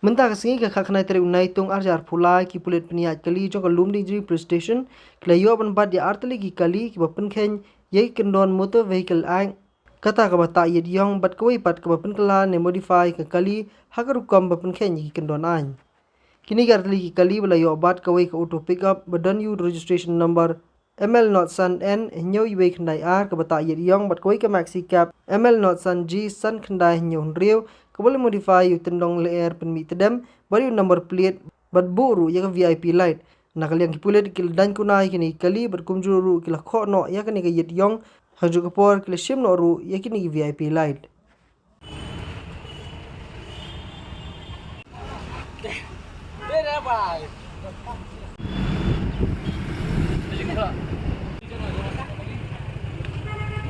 Mentah kesengi ke kaknai teri unai tung arjar pulai ki pulit peniat kali jong kalum di jiri police station kelayo penbat di arteli ki kali ki Pynkhein ye kendon motor vehicle ang kata ka bata yed yong bat koi pat ka penkela ne modify ke kali hakarukam Pynkhein ki kendon ang kini arteli ki kali belayo bat koi ke auto pickup badan you registration number ML not san N nyo iwe kendai R ke bata yed yong bat koi ke maxi cap ML not san G san kendai nyo rio boleh modify yu tendong leer penmi tedem bari number plate bat buru ya VIP light nak kalian ki Pulit kil dan Kuna kini kali berkumjuru kila kho no ya kini ke yet yong haju kapor kila shim no ru ya kini ki VIP light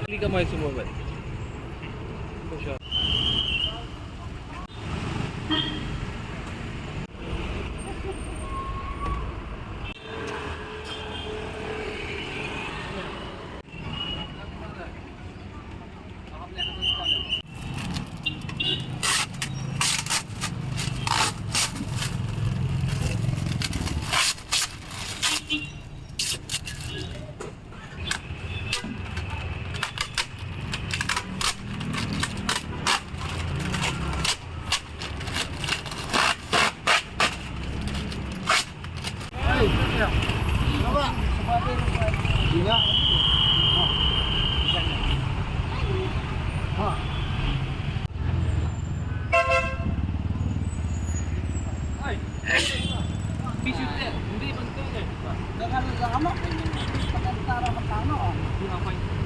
Ini kamai semua buat. Hindi